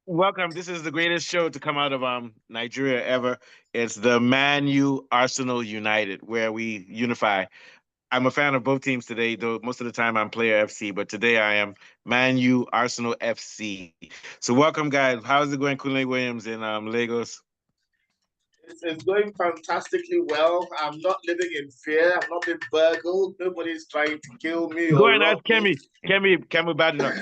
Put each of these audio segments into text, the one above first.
Welcome. This is the greatest show to come out of Nigeria ever. It's the Man U Arsenal United, where we unify. I'm a fan of both teams today, though most of the time I'm Player FC, but today I am Man U Arsenal FC. So welcome, guys. How's it going, Kunle Williams in Lagos? It's going fantastically well. I'm not living in fear. I'm not being burgled. Nobody's trying to kill me Go or and ask rob me. Kemi Badenoch.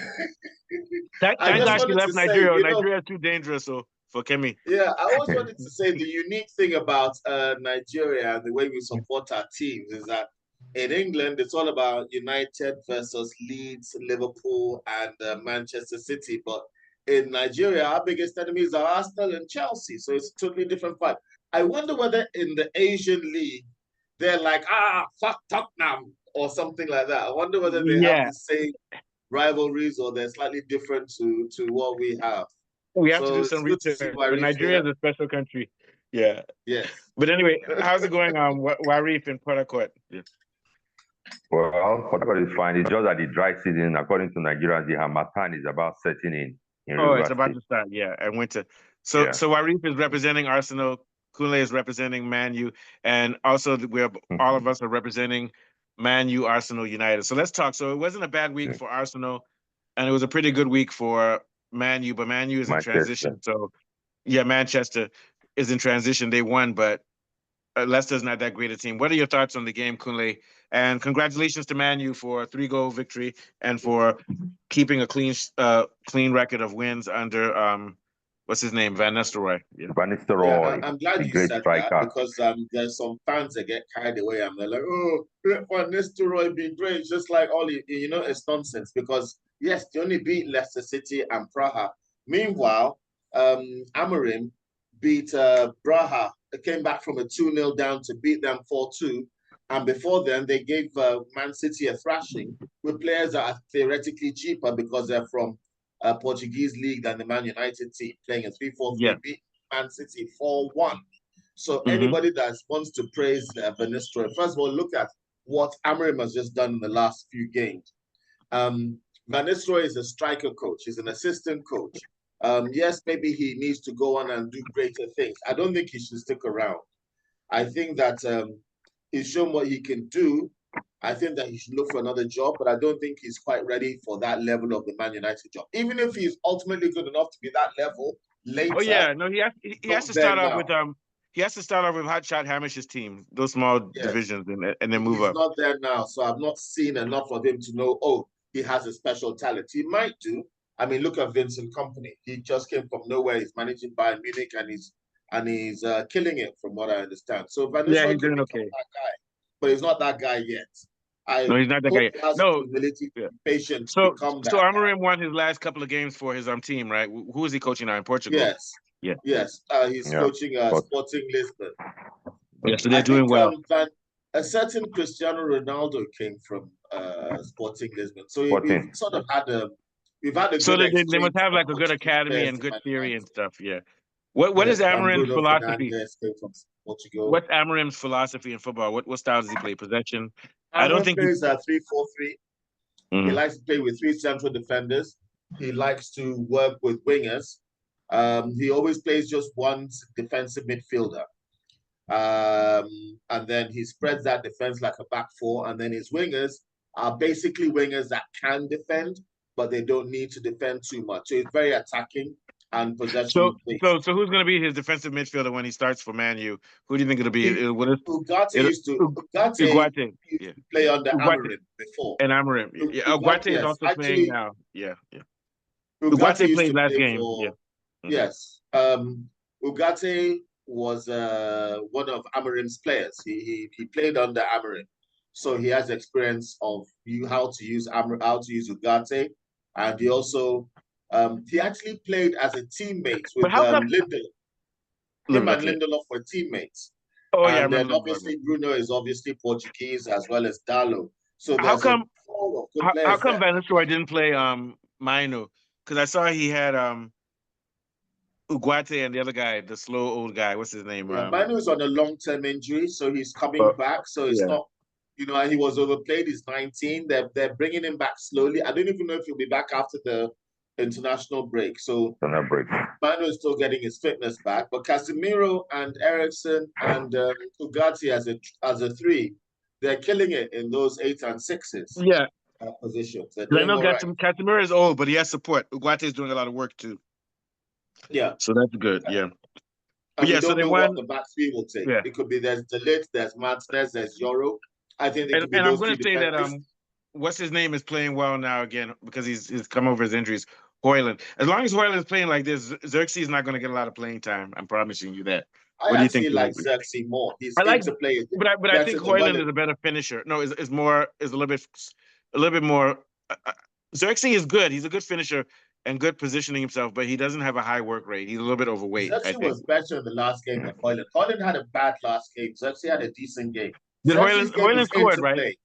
I China just actually wanted left to say, Nigeria. Nigeria is too dangerous, so for Kemi. yeah, I always wanted to say the unique thing about Nigeria and the way we support our teams is that in England, it's all about United versus Leeds, Liverpool, and Manchester City. But in Nigeria, our biggest enemies are Arsenal and Chelsea. So it's a totally different fight. I wonder whether in the Asian League, they're like, fuck Tottenham or something like that. I wonder whether they have Yeah, the same rivalries or they're slightly different to what we have. we have to So do it's some good to see research, but Warif Nigeria here. is a special country. Yeah. Yes. But anyway, how's it going on Warif in Port Harcourt? Yeah. Well, Port Harcourt is fine. It's just that the dry season, according to Nigerians, the Hamatan is about setting in Oh, it's Rivers about State. to start. Yeah, and winter. So Yeah. so Warif is representing Arsenal. Kunle is representing Man U, and also we're all of us are representing Man U, Arsenal, United. So let's talk. So it wasn't a bad week Yeah. for Arsenal, and it was a pretty good week for Man U. But Man U is in Manchester. transition. So yeah, Manchester is in transition. They won, but Leicester's not that great a team. What are your thoughts on the game, Kunle? And congratulations to Man U for a 3-goal victory and for keeping a clean record of wins under what's his name, Van Nistelrooy. Yeah. Van Yeah, Nistelrooy, I'm glad the you great said that striker. because there's some fans that get carried away and they're like, oh, let Van Nistelrooy be great. It's just like it's nonsense because, yes, they only beat Leicester City and Praha. Meanwhile, Amorim beat Braha. They came back from a 2-0 down to beat them 4-2. And before then, they gave Man City a thrashing with players that are theoretically cheaper because they're from Portuguese league than the Man United team, playing a 3-4-3, Yeah. beat Man City 4-1. So Mm-hmm. anybody that wants to praise Van Nistelrooy, first of all, look at what Amorim has just done in the last few games. Van Nistelrooy is a striker coach. He's an assistant coach. Yes, maybe he needs to go on and do greater things. I don't think he should stick around. I think that he's shown what he can do. I think that he should look for another job, but I don't think he's quite ready for that level of the Man United job. Even if he's ultimately good enough to be that level later, Oh yeah, no, he has to not there start off now. with he has to start off with Hotshot Hamish's team, those small Yes, divisions, and then move he's up. not there now, so I've not seen enough of him to know, oh, he has a special talent. He might do. I mean, look at Vincent Company. He just came from nowhere. He's managing Bayern Munich, and he's killing it, from what I understand. So Van Yeah, Nistelrooy he's could doing become okay. that guy, but he's not that guy yet. No, I he's not that hope guy. he has the No, humility to yeah. be patient to So become so that guy. Amorim won his last couple of games for his team, right? Who is he coaching now in Portugal? Yes, Yeah. yes. He's Yeah. coaching But Sporting Lisbon. Yeah, so I they're doing think well. a certain Cristiano Ronaldo came from Sporting Lisbon, so we've 14. sort of had a So good they must exchange have from like a good Portuguese academy players and to good Man theory and United. stuff. Yeah. What is Yes, and Amorim's Bruno philosophy? Fernandes came from Portugal. What's Amorim's philosophy in football? What style does he play? Possession? I don't Amorim think he. plays a 3-4-3. He Mhm. likes to play with three central defenders. He likes to work with wingers. He always plays just one defensive midfielder. And then he spreads that defense like a back four. And then his wingers are basically wingers that can defend, but they don't need to defend too much. So it's very attacking and So possession based. so who's going to be his defensive midfielder when he starts for Man U? Who do you think it'll be? It, Ugarte Ugarte. used Yeah. to play under Ugarte Amorim before. and Amorim. Yeah. Ugarte is Yes, also playing actually, now. Yeah. Yeah. Ugarte Ugarte used played to last play game. Yeah. for, Mhm. yes. Ugarte was one of Amorim's players. He played under Amorim, so he has experience of how to use Ugarte, and he actually played as a teammate But with how come Lindelof. Him and Lindelof? Yeah. Lindelof were teammates, Oh yeah, I and then remember Lindelof. obviously Bruno is obviously Portuguese as well as Dalo. So How there's a come pool of good how players come there. Van Nistelrooy didn't play Mainu? Because I saw he had Ugarte and the other guy, the slow old guy. What's his name? Yeah, Manu is on a long-term injury, so he's coming Uh, back. So it's yeah. not, and he was overplayed. He's 19. They're bringing him back slowly. I don't even know if he'll be back after international break. So International break. Mano is still getting his fitness back, but Casemiro and Eriksen and Ugarte as a three, they're killing it in those 8 and 6s Yeah. Positions. They're I doing know all right. Casemiro is old, but he has support. Ugarte is doing a lot of work too. Yeah. So that's good. Yeah. And yeah, we so don't they know won. what the back three will take. Yeah. It could be there's De Ligt, there's Martinez, there's Yoro. I think it could be And those I'm going three to say that defenders. what's his name is playing well now again because he's come over his injuries. Højlund. As long as Højlund is playing like this, Xerxes is not going to get a lot of playing time. I'm promising you that. What do you think? I like Xerxes more. He's I like, to play. but I think Højlund is a better finisher. No, is a little bit more. Xerxes is good. He's a good finisher and good positioning himself, but he doesn't have a high work rate. He's a little bit overweight. Xerxes was better in the last game than Højlund. Højlund had a bad last game. Xerxes had a decent game. Did Højlund scored, right?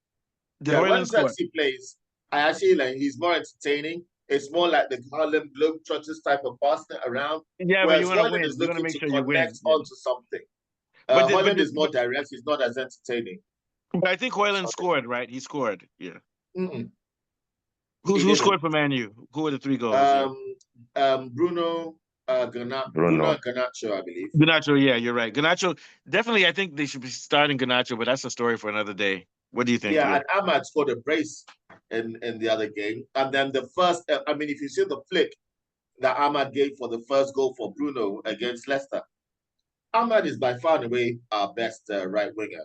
Did when Xerxes plays, I actually like he's more entertaining. It's more like the Harlem Globetrotters type of passing around. Yeah, but you want to win. You want to make sure you win. Onto something. Højlund is more direct. He's not as entertaining. But I think Højlund scored, right? He scored. Yeah. Mm-mm. Who scored for Man U? Who were the 3 goals? Bruno, Bruno and Garnacho, I believe. Garnacho, yeah, you're right. Garnacho, definitely, I think they should be starting Garnacho, but that's a story for another day. What do you think? Yeah, and Ahmad scored a brace in the other game. And then the first, if you see the flick that Ahmad gave for the first goal for Bruno against Leicester, Ahmad is by far and away our best right winger.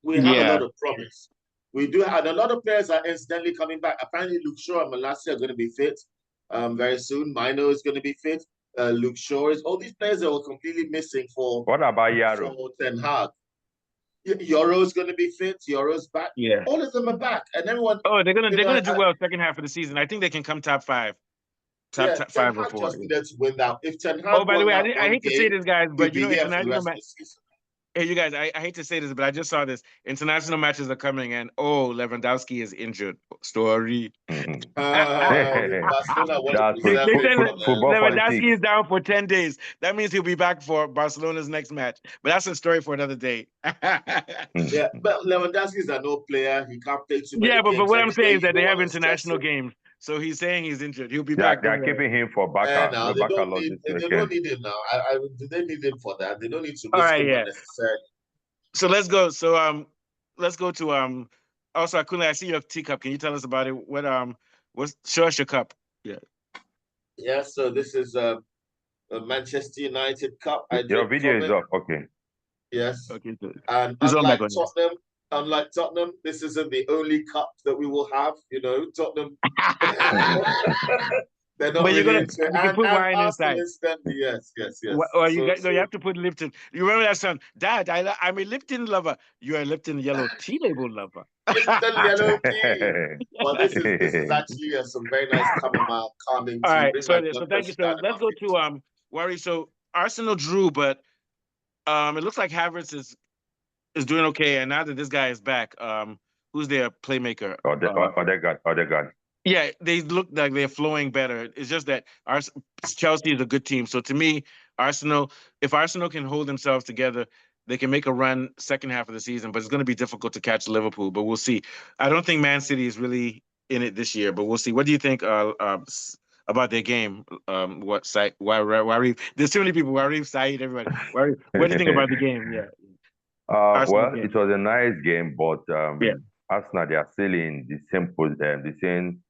We have a lot of promise. We do, and a lot of players are incidentally coming back. Apparently, Luke Shaw and Malacia are going to be fit very soon. Mino is going to be fit. Luke Shaw is. All these players that were completely missing for. What about Yaro? Ten Hag. Yoro's going to be fit. Yoro's back. Yeah, all of them are back, and everyone. Oh, they're gonna do well second half of the season. I think they can come top 5. Top 5 or 4. Just needed to win that. If Ten Hag. Oh, by the way, I hate to say this, guys, but you know, international match. Hey, you guys, I hate to say this, but I just saw this. International matches are coming, and Lewandowski is injured. Story. Lewandowski is down for 10 days. That means he'll be back for Barcelona's next match. But that's a story for another day. Yeah, but Lewandowski is an old player. He can't play too many but what I'm saying is that they have international games. So he's saying he's injured. He'll be back. They're keeping him for backup. They don't need him now. Do they need him for that? They don't need to risk him unnecessarily. So let's go. So let's go to also Akunle, I see you have teacup. Can you tell us about it? Show us your cup. Yeah, so this is a Manchester United cup. Your video is up, okay. Yes. Okay, good. And unlike Tottenham, this isn't the only cup that we will have. You know, Tottenham. They're not. But you can put wine inside. Yes. Or you have to put Lipton. You remember that song? Dad, I'm a Lipton lover. You're a Lipton yellow tea label lover. Lipton yellow tea. Well, this is actually some very nice chamomile calming tea. All right, so thank you. So let's go to Wari. So Arsenal drew, but it looks like Havertz is doing okay. And now that this guy is back, who's their playmaker? Odegaard. Yeah, they look like they're flowing better. It's just that Chelsea is a good team. So to me, if Arsenal can hold themselves together, they can make a run second half of the season. But it's going to be difficult to catch Liverpool. But we'll see. I don't think Man City is really in it this year. But we'll see. What do you think about their game? Warif? There's too many people. Warif, Saeed, everybody. Warif, what do you think about the game? Yeah. It was a nice game, but Arsenal, they are still in the same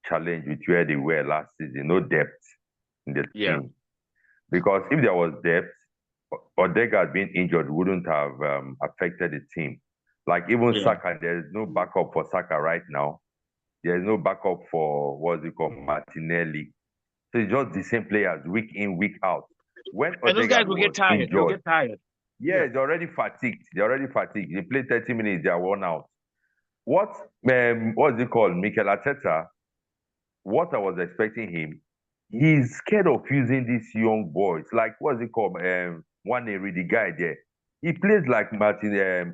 challenge with where they were last season. No depth in the team. Because if there was depth, Odegaard being injured wouldn't have affected the team. Like even Saka, there's no backup for Saka right now. There's no backup for Martinelli. So it's just the same players week in, week out. And those guys will get tired. They'll get tired. Yeah, they're already fatigued. They play 30 minutes, they are worn out. What's it called? Mikel Arteta, what I was expecting him, he's scared of using these young boys. Like, what's it called? Nwaneri, the guy there. He plays like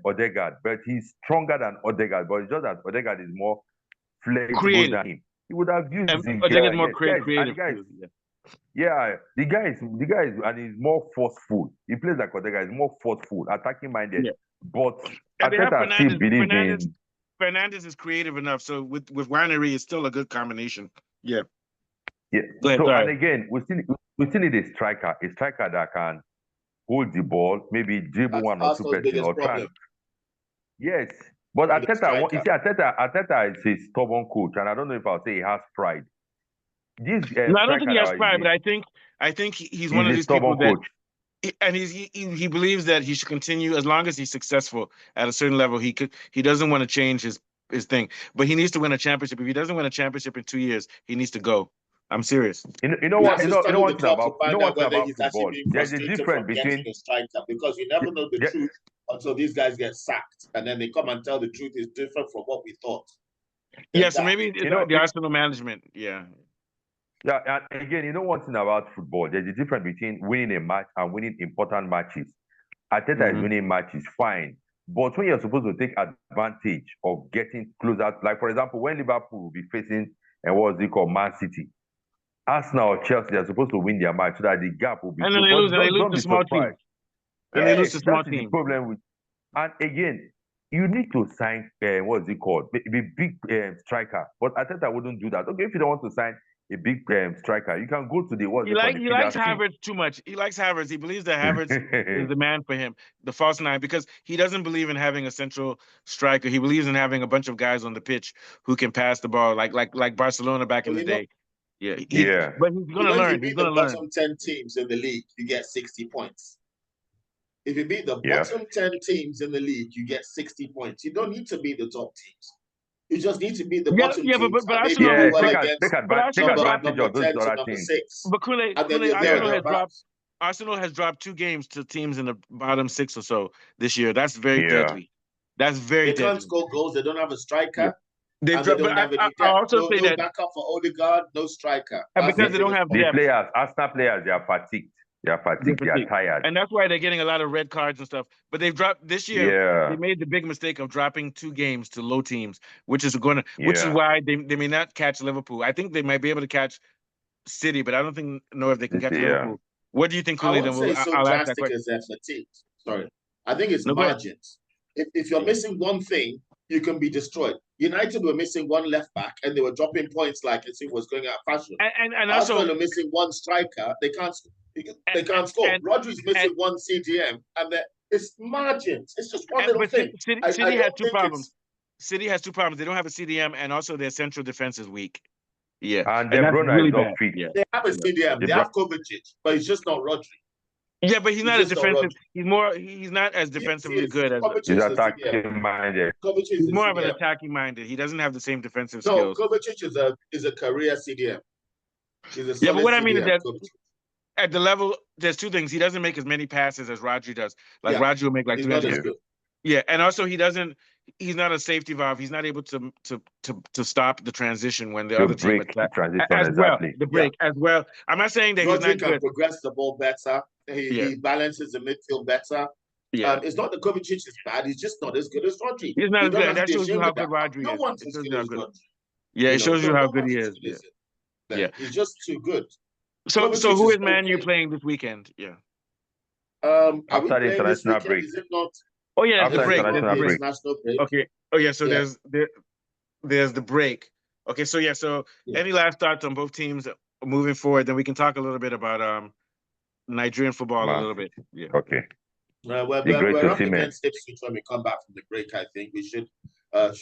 Odegaard, but he's stronger than Odegaard. But it's just that Odegaard is more flexible than him. He would have used Odegaard more creative. The guy is, and he's more forceful. He plays like Odegaard. He's more forceful, attacking minded. Yeah. But Arteta still believes in. Fernandes is creative enough, so with Nwaneri, it's still a good combination. Yeah. Yeah. So and again, we still need a striker that can hold the ball, maybe dribble one or two person or try. Yes, but Arteta is a stubborn coach, and I don't know if I'll say he has pride. No, I don't think he has pride, but I think he's one of these people that, and he believes that he should continue as long as he's successful at a certain level. He doesn't want to change his thing, but he needs to win a championship. If he doesn't win a championship in 2 years, he needs to go. I'm serious. You know what's about football? There's a difference between a striker, because you never know the truth until these guys get sacked, and then they come and tell the truth is different from what we thought. Yeah, so maybe the Arsenal management. Yeah. Yeah, and again, you know one thing about football, there's a difference between winning a match and winning important matches. Arteta is winning matches, fine. But when you're supposed to take advantage of getting closer, like for example, when Liverpool will be facing Man City, Arsenal or Chelsea, they're supposed to win their match so that the gap will be. And then they lose to small teams. And they lose to small teams. The problem with, and again, you need to sign the big striker. But Arteta wouldn't do that. Okay, if you don't want to sign a big striker, you can go to the He likes Havertz too much. He likes Havertz. He believes that Havertz is the man for him, the false nine, because he doesn't believe in having a central striker. He believes in having a bunch of guys on the pitch who can pass the ball, like Barcelona back in the day. Yeah. But he's going to learn. He's going to learn. Bottom 10 teams in the league, you get 60 points. If you beat the bottom 10 teams in the league, you get 60 points. You don't need to beat the top teams. You just need to beat the bottom teams. But Arsenal take advantage of those other teams. But Arsenal has dropped 2 games to teams in the bottom 6 or so this year. That's very deadly. That's very deadly. They can't score goals. They don't have a striker. They also say that backup for Odegaard, no striker. And because they don't have depth. Arsenal players, they are fatigued. They are tired. And that's why they're getting a lot of red cards and stuff. But they've dropped this year. They made the big mistake of dropping 2 games to low teams, which is why they may not catch Liverpool. I think they might be able to catch City, but I don't know if they can catch Liverpool. What do you think, Cooley? I'll ask that question. Sorry. I think it's margins. If you're missing one thing, you can be destroyed. United were missing one left back, and they were dropping points like it was going out of fashion. And also, Arsenal are missing one striker. They can't score. Rodri's missing one CDM, and it's margins. It's just one little thing. City has 2 problems. City has 2 problems. They don't have a CDM, and also their central defense is weak. Yeah, and De Bruyne is not fit. They have a CDM. They have Kovacic, but it's just not Rodri. Yeah, but he's not as defensive. He's not as defensively good as he's attacking minded. He's more of an attacking minded. He doesn't have the same defensive skills. No, Kovacic is a career CDM. But what I mean is that at the level, there's 2 things. He doesn't make as many passes as Rodri does. Rodri will make like 300. Yeah, and also he's not a safety valve. He's not able to stop the transition when the other team attacks. The break as well. I'm not saying that Rodri he's not can good. Progress the ball better. He balances the midfield better. Yeah. It's not that Kovacic is bad. He's just not as good as Rodri. He's not as good. That shows you how good Rodri is. No one's as good as Rodri. Yeah, it shows you how good he is. Yeah. He's just too good. So who is Man U playing this weekend? Yeah. After the international break. Is it not? Oh yeah, after the break. International break. Okay. Oh yeah. So there's the break. Okay. So any last thoughts on both teams moving forward? Then we can talk a little bit about Nigerian football a little bit. Yeah. Okay. We're up against Ipswich when we come back from the break. I think we should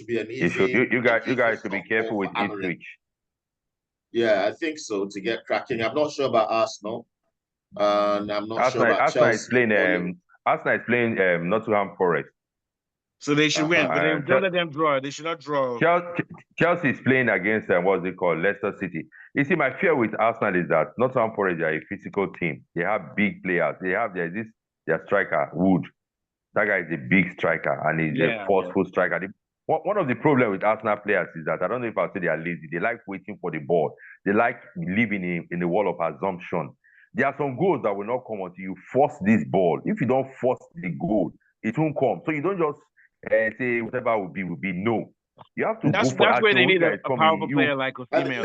be an easy. You guys should be careful with Ipswich. Yeah, I think so, to get cracking. I'm not sure about Arsenal. And I'm not sure about Chelsea. Arsenal is playing Nottingham Forest. So they should win, but don't let them draw. They should not draw. Chelsea is playing against Leicester City. You see, my fear with Arsenal is that Nottingham Forest are a physical team. They have big players. They have their striker, Wood. That guy is a big striker, and he's a forceful striker. One of the problems with Arsenal players is that, I don't know if I'll say they are lazy. They like waiting for the ball. They like living in the wall of assumption. There are some goals that will not come until you force this ball. If you don't force the goal, it won't come. So you don't just say whatever will be. No. You have to that's where they need a powerful player like Osimhen.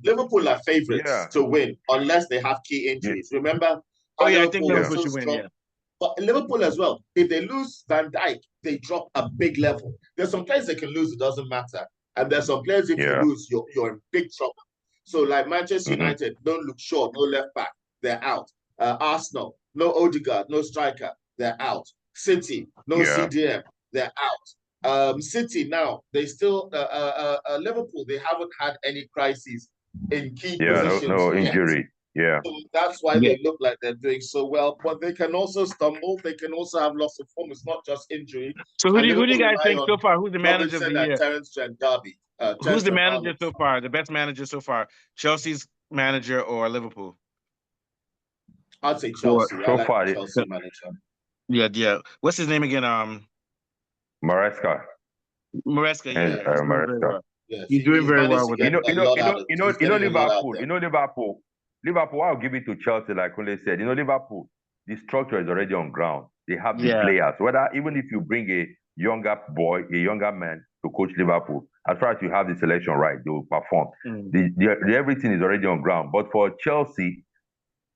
Liverpool are favourites to win unless they have key injuries. Yeah. Remember? I think Liverpool should win, yeah. But Liverpool as well, if they lose Van Dijk, they drop a big level. There's some players they can lose, it doesn't matter. And there's some players, if you lose, you're in big trouble. So like Manchester United, don't look short, no left back, they're out. Arsenal, no Odegaard, no striker, they're out. City, no CDM, they're out. City now, they still Liverpool, they haven't had any crises in key positions. No injury. Yeah. So that's why they look like they're doing so well. But they can also stumble. They can also have loss of form. It's not just injury. So who do you guys think so far? Who's the manager of the year? Terence Trent D'Arby. Who's the manager so far? The best manager so far? Chelsea's manager or Liverpool? I'd say Chelsea. So far, Chelsea manager. Yeah. What's his name again? Maresca. Maresca. Yeah. Maresca. Yes, he's doing very well with it. Liverpool. Liverpool, I'll give it to Chelsea, like Kunle said. Liverpool, the structure is already on ground. They have the players. Even if you bring a younger boy, a younger man to coach Liverpool, as far as you have the selection right, they will perform. Everything is already on ground. But for Chelsea,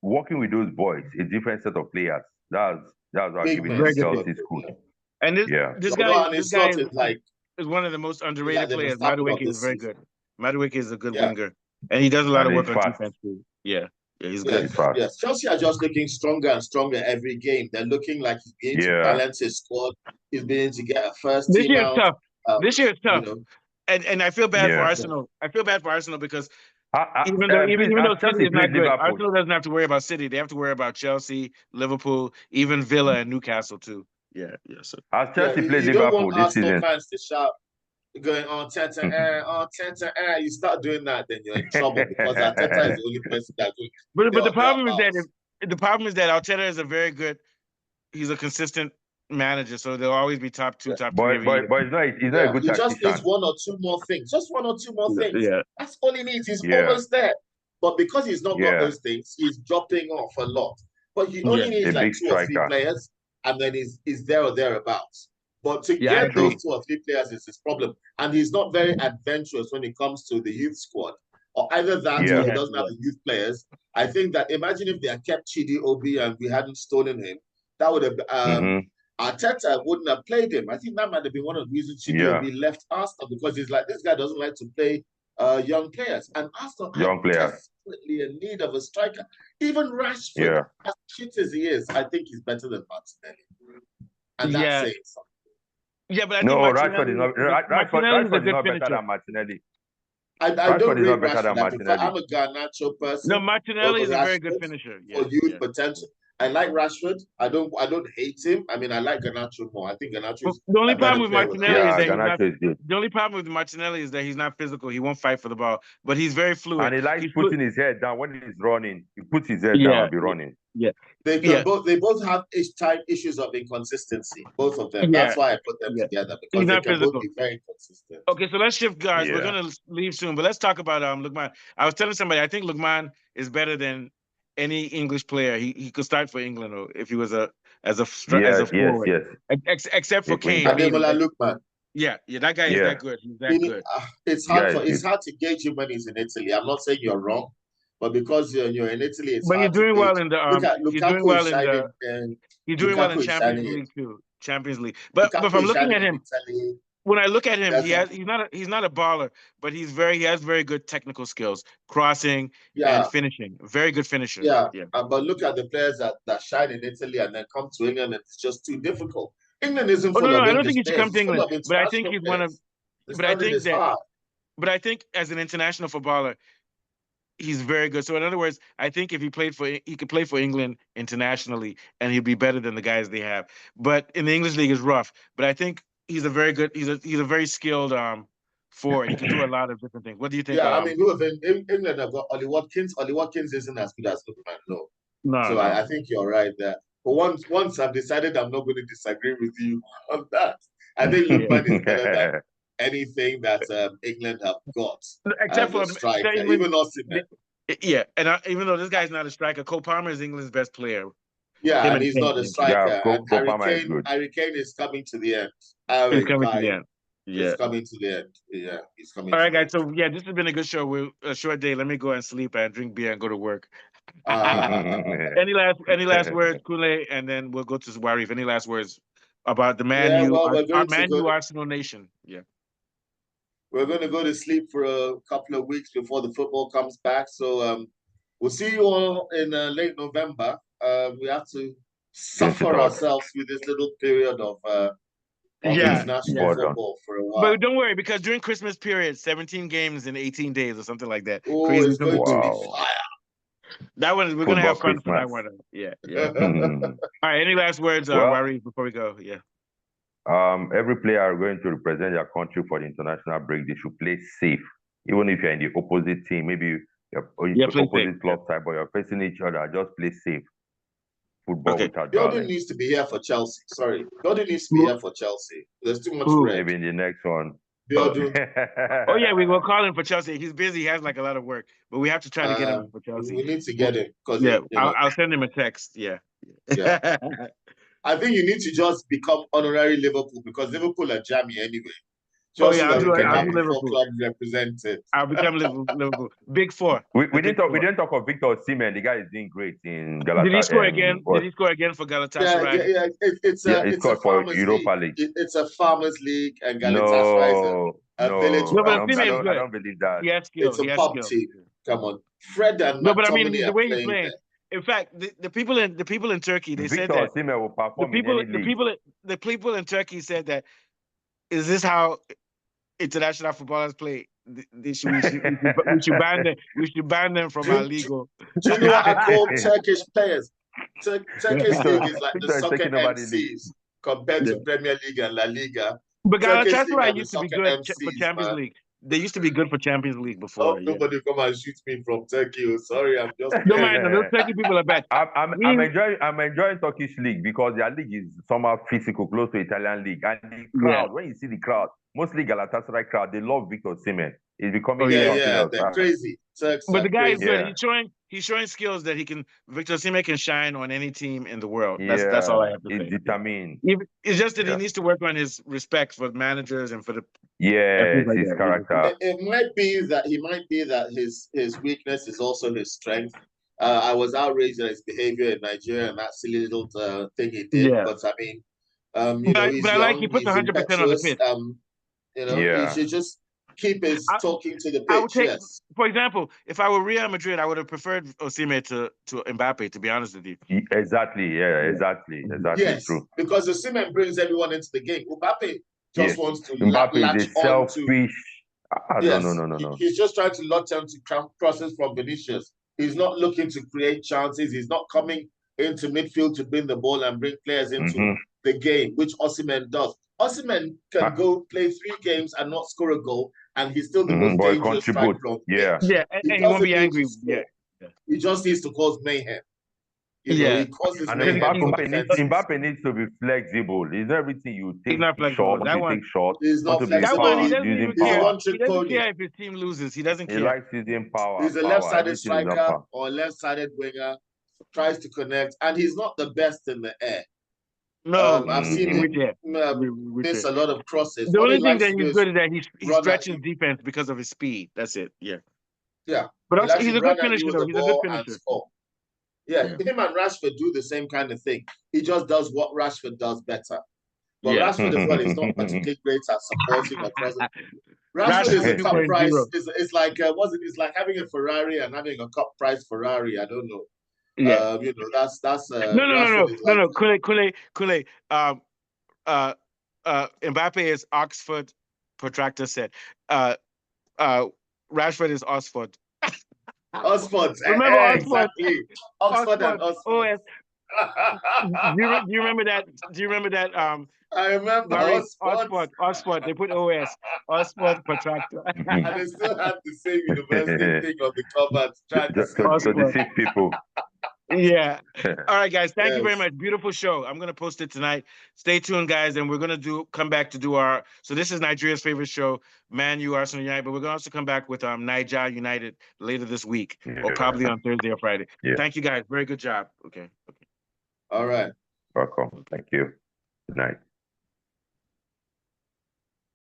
working with those boys, a different set of players. That's what I'll give it to Chelsea school. And this guy is one of the most underrated players. Madueke is very good. Madueke is a good winger. And he does a lot of work on defense too. Yeah, he's good. Yes, Chelsea are just looking stronger and stronger every game. They're looking like he's beginning to balance his squad. He's beginning to get a first team out. This year is tough. And I feel bad for Arsenal. I feel bad for Arsenal because even though City is not good, Arsenal doesn't have to worry about City. They have to worry about Chelsea, Liverpool, even Villa and Newcastle too. Yeah. So as Chelsea plays Liverpool this season, fans to shout, going on Arteta, you start doing that, then you're in trouble because Arteta is the only person that's doing it. But the problem is that Arteta is a very good. He's a consistent manager, so they'll always be top 2, top 3. But he's not a good tactician. He just needs one or two more things. Just one or two more things. Yeah. That's all he needs. He's almost there. But because he's not got those things, he's dropping off a lot. But he only needs like 2 or 3 players, and then he's there or thereabouts. But to get those 2 or 3 players is his problem. And he's not very adventurous when it comes to the youth squad. Or either that or he doesn't have the youth players. I think that imagine if they had kept Chidi Obi and we hadn't stolen him, that would have Arteta wouldn't have played him. I think that might have been one of the reasons Chidi Obi left Arsenal, because he's like, this guy doesn't like to play young players. And Arsenal are desperately in need of a striker. Even Rashford, as shit as he is, I think he's better than Martinelli. And that's saying something. Yeah, but I think Rashford is not better than Martinelli. I don't rate Rashford. I'm a Garnacho person. No, Martinelli is a very good finisher. For youth potential. I like Rashford. I don't hate him. I mean, I like Garnacho more. I think Garnacho is the only problem with Martinelli is that he's not physical. He won't fight for the ball, but he's very fluid. And he likes putting his head down when he's running. He puts his head down and be running. Yeah. They both have issues of inconsistency, both of them. That's why I put them together, because they can both be very consistent. Okay, so let's shift guys. We're gonna leave soon, but let's talk about Lookman. I was telling somebody I think Lookman is better than any English player. He could start for England, or if he was as a forward. Except for Kane. Ademola Lookman. Yeah, that guy is that good. He's that good. It's hard to gauge him when he's in Italy. I'm not saying you're wrong, but because you're in Italy, it's but hard he's doing well in the he's doing well in Champions League too. Champions League. But if I'm looking at him, when I look at him, he's not a baller, but he has very good technical skills, crossing and finishing. Very good finisher. But look at the players that shine in Italy and then come to England, and it's just too difficult. England isn't full of I don't think he should come to England, but I think he's one of. But I think as an international footballer, he's very good. So in other words, I think if he could play for England internationally, and he'd be better than the guys they have. But in the English league is rough. But I think he's a very good. He's a very skilled forward. He can do a lot of different things. What do you think? Yeah, I mean, England have got Ollie Watkins. Ollie Watkins isn't as good as Lookman, no. So I think you're right there. But once I've decided I'm not going to disagree with you on that. I think Lookman is better than anything that England have got. Except for striker, even Osimhen. Yeah, and even though this guy's not a striker, Cole Palmer is England's best player. Yeah, and he's not a striker. Harry Kane is coming to the end. He's coming to the end. Yeah. He's coming to the end. Yeah, he's coming. All right, guys. So this has been a good show. A short day. Let me go and sleep and drink beer and go to work. Any last words, Kunle, and then we'll go to Warif. Any last words about the Man U Arsenal Nation? Yeah. We're going to go to sleep for a couple of weeks before the football comes back. So we'll see you all in late November. We have to suffer ourselves with this little period of international football for a while. But don't worry, because during Christmas period, 17 games in 18 days or something like that. Oh, Crazy it's going to be fire. That one, we're going to have fun for that one. Yeah. All right, any last words, Wari, before we go? Yeah. Every player going to represent their country for the international break, they should play safe. Even if you're in the opposite team, maybe you're opposite club type, but you're facing each other, just play safe. Football without Jordan needs to be here for Chelsea. Sorry. Jordan needs to be here for Chelsea. There's too much red. Maybe in the next one. Oh, yeah, we will call him for Chelsea. He's busy. He has like a lot of work, but we have to try to get him for Chelsea. We need to get him. I'll send him a text. Yeah. I think you need to just become honorary Liverpool because Liverpool are jammy anyway. I'll do Liverpool. Clubs represented. I'll become Liverpool. Big Four. We didn't talk of Victor Osimhen. The guy is doing great in Galatasaray. Did he score again? Did he score again for Galatasaray? Yeah. It's scored for Europa League. It's a Farmers League, and Galatasaray is a village. No, but I don't believe that. It's a pub team. Come on, Fred and no, but I mean the way he's playing. In fact, the people in Turkey, they said that will perform the people in Turkey said that, is this how international footballers play? We should ban them. We should ban them from our league. Do you know what I call Turkish players? Turkish league is like the soccer MCs compared to Premier League and La Liga. But Galatasaray used to be good for Champions League. They used to be good for Champions League before. Nobody come and shoot me from Turkey. Sorry, I'm just. No mind, those Turkey people are bad. I'm enjoying Turkish league because their league is somehow physical, close to Italian league, and the crowd. When you see the crowd, mostly Galatasaray crowd, they love Victor Osimhen. He's becoming they're crazy. But the guy is good. He's showing skills that Victor Osimhen can shine on any team in the world. That's all I have to say. He's determined. It's just that he needs to work on his respect for managers and for the his character. It might be that his weakness is also his strength. I was outraged at his behavior in Nigeria and that silly little thing he did. Yeah. But I mean, but I like he puts 100% on the pitch. He should just keep his talking to the pitch. For example, if I were Real Madrid, I would have preferred Osimhen to Mbappe, to be honest with you. Exactly. Yes, true. Because Osimhen brings everyone into the game. Mbappe just wants to Mbappe is selfish. No. He's just trying to latch on to crosses from Vinicius. He's not looking to create chances. He's not coming into midfield to bring the ball and bring players into the game, which Osimhen does. Osimhen can go play 3 games and not score a goal, and he's still the most dangerous striker. And he won't be angry. He just needs to cause mayhem. Mbappe needs to be flexible. It's not everything you take. He's not flexible. Short. He's not flexible. He doesn't care if his team loses. He doesn't care. He likes using power. He's a left-sided striker or a left-sided winger. Tries to connect, and he's not the best in the air. No, I've seen him miss a lot of crosses. The only thing that he's good is that he stretches defense because of his speed. That's it. Yeah. But also, he's a good finisher, though. He's a good finisher. Him and Rashford do the same kind of thing. He just does what Rashford does better. But Rashford as well is not particularly great at supporting or crossing. Rashford is a cup price. It's like it's like having a Ferrari and having a cup price Ferrari. I don't know. That's no. Kule. Mbappe is Oxford, protractor said. Rashford is Oxford. Oxford. Remember Oxford? Exactly. Oxford and Oxford. Do you remember that? Do you remember that? I remember Oxford. They put OS. Oxford protractor. And they still have the same university thing on the cover. So the 6 people. Yeah. All right, guys. Thank you very much. Beautiful show. I'm gonna post it tonight. Stay tuned, guys, and we're gonna come back to do our. So this is Nigeria's favorite show, Man U, Arsenal United, but we're gonna also come back with Niger United later this week, or probably on Thursday or Friday. Thank you, guys. Very good job. Okay. All right. Welcome. Thank you. Good night.